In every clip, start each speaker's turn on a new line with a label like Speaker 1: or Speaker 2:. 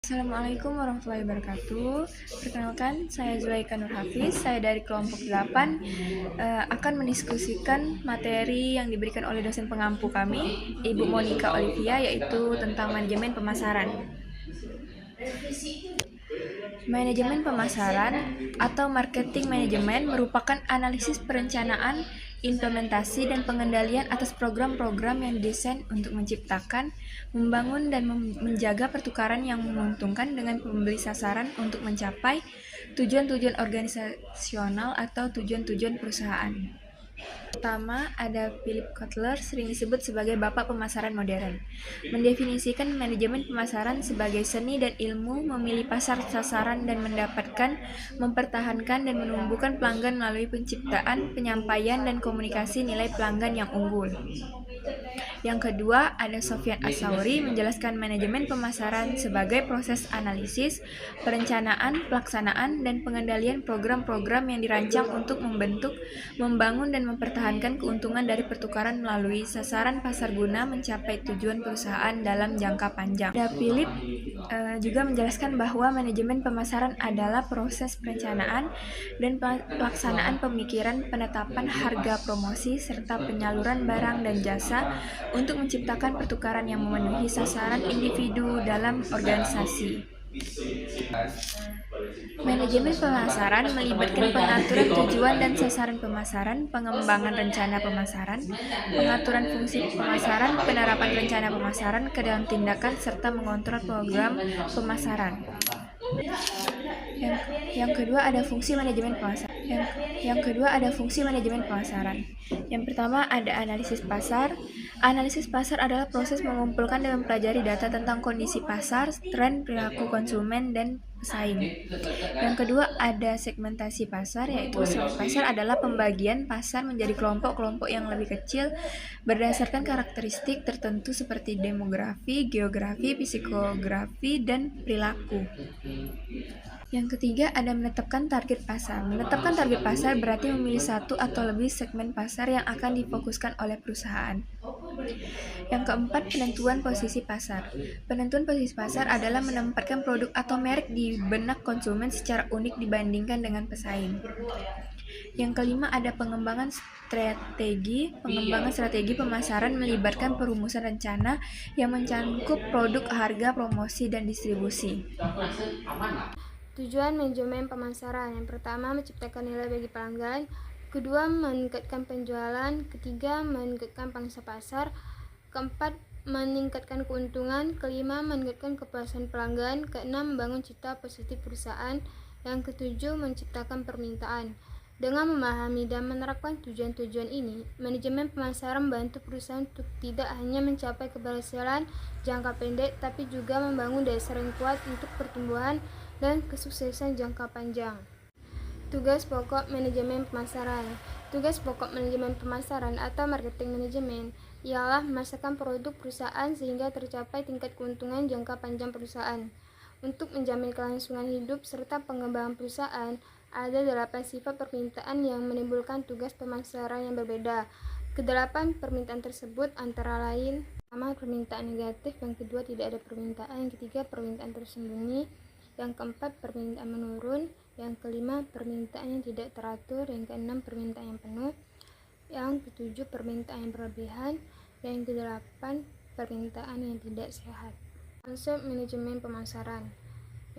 Speaker 1: Assalamualaikum warahmatullahi wabarakatuh. Perkenalkan, saya Zulaika Nur Hafiz. Saya dari kelompok 8 akan mendiskusikan materi yang diberikan oleh dosen pengampu kami, Ibu Monica Olivia, yaitu tentang manajemen pemasaran. Manajemen pemasaran atau marketing manajemen merupakan analisis perencanaan, implementasi, dan pengendalian atas program-program yang didesain untuk menciptakan, membangun, dan menjaga pertukaran yang menguntungkan dengan pembeli sasaran untuk mencapai tujuan-tujuan organisasional atau tujuan-tujuan perusahaan. Pertama, ada Philip Kotler, sering disebut sebagai Bapak Pemasaran Modern. Mendefinisikan manajemen pemasaran sebagai seni dan ilmu memilih pasar sasaran dan mendapatkan, mempertahankan, dan menumbuhkan pelanggan melalui penciptaan, penyampaian, dan komunikasi nilai pelanggan yang unggul. Yang kedua, ada Sofyan Asauri menjelaskan manajemen pemasaran sebagai proses analisis, perencanaan, pelaksanaan, dan pengendalian program-program yang dirancang untuk membentuk, membangun, dan mempertahankan keuntungan dari pertukaran melalui sasaran pasar guna mencapai tujuan perusahaan dalam jangka panjang. Ada Philip juga menjelaskan bahwa manajemen pemasaran adalah proses perencanaan dan pelaksanaan pemikiran, penetapan harga promosi, serta penyaluran barang dan jasa untuk menciptakan pertukaran yang memenuhi sasaran individu dalam organisasi. Manajemen pemasaran melibatkan pengaturan tujuan dan sasaran pemasaran, pengembangan rencana pemasaran, pengaturan fungsi pemasaran, penerapan rencana pemasaran ke dalam tindakan, serta mengontrol program pemasaran. Yang kedua ada fungsi manajemen pemasaran. Yang kedua ada fungsi manajemen pemasaran. Yang pertama ada analisis pasar. Analisis pasar adalah proses mengumpulkan dan mempelajari data tentang kondisi pasar, tren, perilaku konsumen, dan pesaing. Yang kedua ada segmentasi pasar, yaitu segmen pasar adalah pembagian pasar menjadi kelompok-kelompok yang lebih kecil berdasarkan karakteristik tertentu seperti demografi, geografi, psikografi, dan perilaku. Yang ketiga ada menetapkan target pasar. Menetapkan target pasar berarti memilih satu atau lebih segmen pasar yang akan difokuskan oleh perusahaan. Yang keempat, penentuan posisi pasar. Penentuan posisi pasar adalah menempatkan produk atau merek di benak konsumen secara unik dibandingkan dengan pesaing. Yang kelima ada pengembangan strategi. Pengembangan strategi pemasaran melibatkan perumusan rencana yang mencakup produk, harga, promosi, dan distribusi.
Speaker 2: Tujuan manajemen pemasaran: yang pertama, menciptakan nilai bagi pelanggan. Kedua, meningkatkan penjualan. Ketiga, meningkatkan pangsa pasar. Keempat, meningkatkan keuntungan. Kelima, meningkatkan kepuasan pelanggan. Keenam, membangun citra positif perusahaan. Yang ketujuh, menciptakan permintaan. Dengan memahami dan menerapkan tujuan-tujuan ini, manajemen pemasaran membantu perusahaan untuk tidak hanya mencapai keberhasilan jangka pendek, tapi juga membangun dasar yang kuat untuk pertumbuhan dan kesuksesan jangka panjang. Tugas pokok manajemen pemasaran. Tugas pokok manajemen pemasaran atau marketing manajemen ialah memasarkan produk perusahaan sehingga tercapai tingkat keuntungan jangka panjang perusahaan. Untuk menjamin kelangsungan hidup serta pengembangan perusahaan, ada 8 sifat permintaan yang menimbulkan tugas pemasaran yang berbeda. Kedelapan permintaan tersebut antara lain: pertama, permintaan negatif. Yang kedua, tidak ada permintaan. Yang ketiga, permintaan tersembunyi. Yang keempat, permintaan menurun. Yang kelima, permintaan yang tidak teratur. Yang keenam, permintaan yang penuh. Yang ketujuh, permintaan yang berlebihan. Yang kedelapan, permintaan yang tidak sehat. Konsep manajemen pemasaran.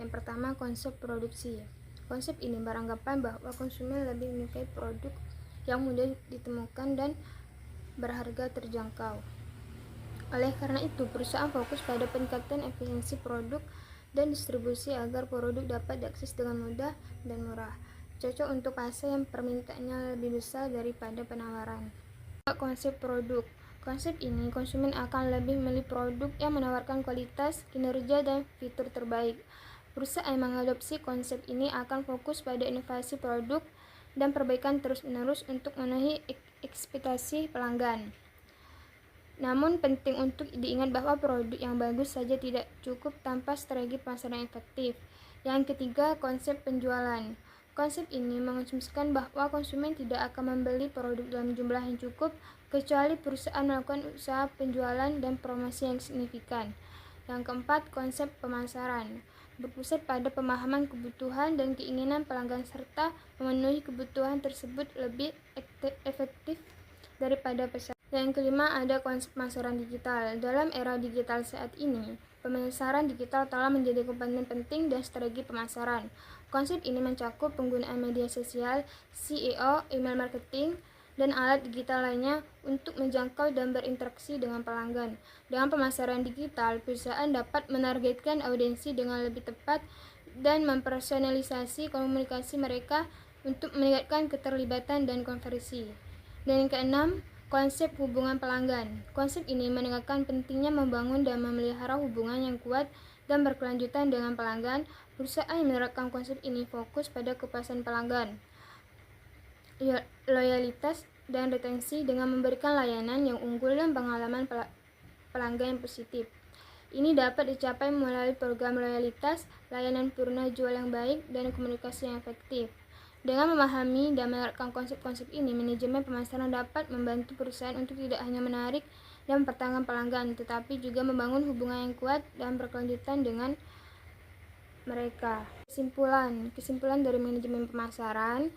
Speaker 2: Yang pertama, konsep produksi. Konsep ini beranggapan bahwa konsumen lebih menyukai produk yang mudah ditemukan dan berharga terjangkau. Oleh karena itu, perusahaan fokus pada peningkatan efisiensi produk dan distribusi agar produk dapat diakses dengan mudah dan murah, cocok untuk pasar yang permintaannya lebih besar daripada penawaran. Konsep produk. Konsep ini, konsumen akan lebih memilih produk yang menawarkan kualitas, kinerja, dan fitur terbaik. Perusahaan yang mengadopsi konsep ini akan fokus pada inovasi produk dan perbaikan terus-menerus untuk memenuhi ekspektasi pelanggan. Namun penting untuk diingat bahwa produk yang bagus saja tidak cukup tanpa strategi pemasaran yang efektif. Yang ketiga, konsep penjualan. Konsep ini mengasumsikan bahwa konsumen tidak akan membeli produk dalam jumlah yang cukup kecuali perusahaan melakukan usaha penjualan dan promosi yang signifikan. Yang keempat, konsep pemasaran. berpusat pada pemahaman kebutuhan dan keinginan pelanggan serta memenuhi kebutuhan tersebut lebih efektif daripada pesan. Dan yang kelima, ada konsep pemasaran digital. Dalam era digital saat ini, pemasaran digital telah menjadi komponen penting dan strategi pemasaran. Konsep ini mencakup penggunaan media sosial, SEO, email marketing, dan alat digital lainnya untuk menjangkau dan berinteraksi dengan pelanggan. Dengan pemasaran digital, perusahaan dapat menargetkan audiensi dengan lebih tepat dan mempersonalisasi komunikasi mereka untuk meningkatkan keterlibatan dan konversi. Dan yang keenam, konsep hubungan pelanggan. Konsep ini menekankan pentingnya membangun dan memelihara hubungan yang kuat dan berkelanjutan dengan pelanggan. Perusahaan yang menerapkan konsep ini fokus pada kepuasan pelanggan, loyalitas, dan retensi dengan memberikan layanan yang unggul dan pengalaman pelanggan yang positif. Ini dapat dicapai melalui program loyalitas, layanan purna jual yang baik, dan komunikasi yang efektif. Dengan memahami dan menerapkan konsep-konsep ini, manajemen pemasaran dapat membantu perusahaan untuk tidak hanya menarik dan mempertahankan pelanggan, tetapi juga membangun hubungan yang kuat dan berkelanjutan dengan mereka. Kesimpulan dari manajemen pemasaran.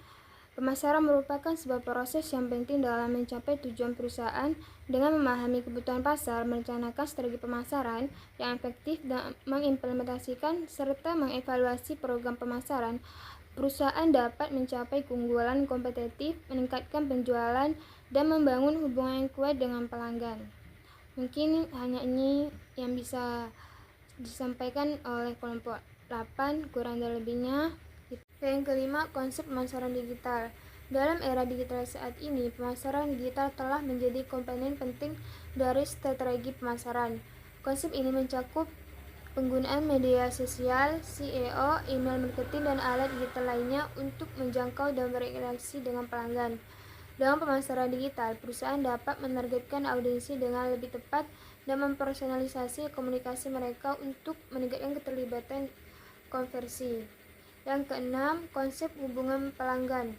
Speaker 2: Pemasaran merupakan sebuah proses yang penting dalam mencapai tujuan perusahaan. Dengan memahami kebutuhan pasar, merencanakan strategi pemasaran yang efektif, dan mengimplementasikan serta mengevaluasi program pemasaran, perusahaan dapat mencapai keunggulan kompetitif, meningkatkan penjualan, dan membangun hubungan yang kuat dengan pelanggan. Mungkin hanya ini yang bisa disampaikan oleh kelompok 8, kurang dan lebihnya. Yang kelima, konsep pemasaran digital. Dalam era digital saat ini, pemasaran digital telah menjadi komponen penting dari strategi pemasaran. Konsep ini mencakup penggunaan media sosial, SEO, email marketing, dan alat digital lainnya untuk menjangkau dan berinteraksi dengan pelanggan. Dengan pemasaran digital, perusahaan dapat menargetkan audiensi dengan lebih tepat dan mempersonalisasi komunikasi mereka untuk meningkatkan keterlibatan konversi. Yang keenam, konsep hubungan pelanggan.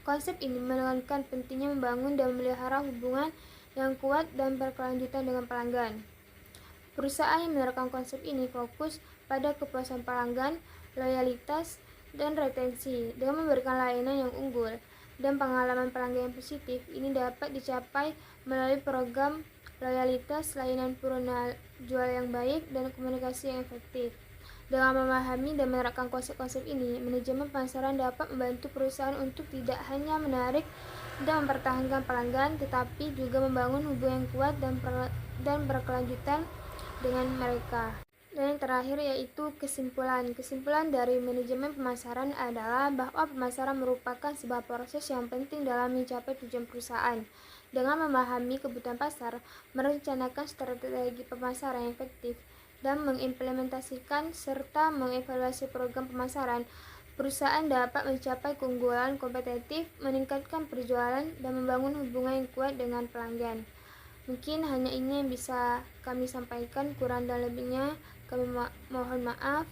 Speaker 2: Konsep ini menekankan pentingnya membangun dan memelihara hubungan yang kuat dan berkelanjutan dengan pelanggan. Perusahaan yang menerapkan konsep ini fokus pada kepuasan pelanggan, loyalitas, dan retensi. Dengan memberikan layanan yang unggul dan pengalaman pelanggan yang positif, ini dapat dicapai melalui program loyalitas, layanan purna jual yang baik, dan komunikasi yang efektif. Dengan memahami dan menerapkan konsep-konsep ini, manajemen pemasaran dapat membantu perusahaan untuk tidak hanya menarik dan mempertahankan pelanggan, tetapi juga membangun hubungan yang kuat dan berkelanjutan dengan mereka. Dan yang terakhir yaitu kesimpulan. Kesimpulan dari manajemen pemasaran adalah bahwa pemasaran merupakan sebuah proses yang penting dalam mencapai tujuan perusahaan. Dengan memahami kebutuhan pasar, merencanakan strategi pemasaran yang efektif, dan mengimplementasikan serta mengevaluasi program pemasaran, perusahaan dapat mencapai keunggulan kompetitif, meningkatkan penjualan, dan membangun hubungan yang kuat dengan pelanggan. Mungkin hanya ini yang bisa kami sampaikan, kurang dan lebihnya kami mohon maaf.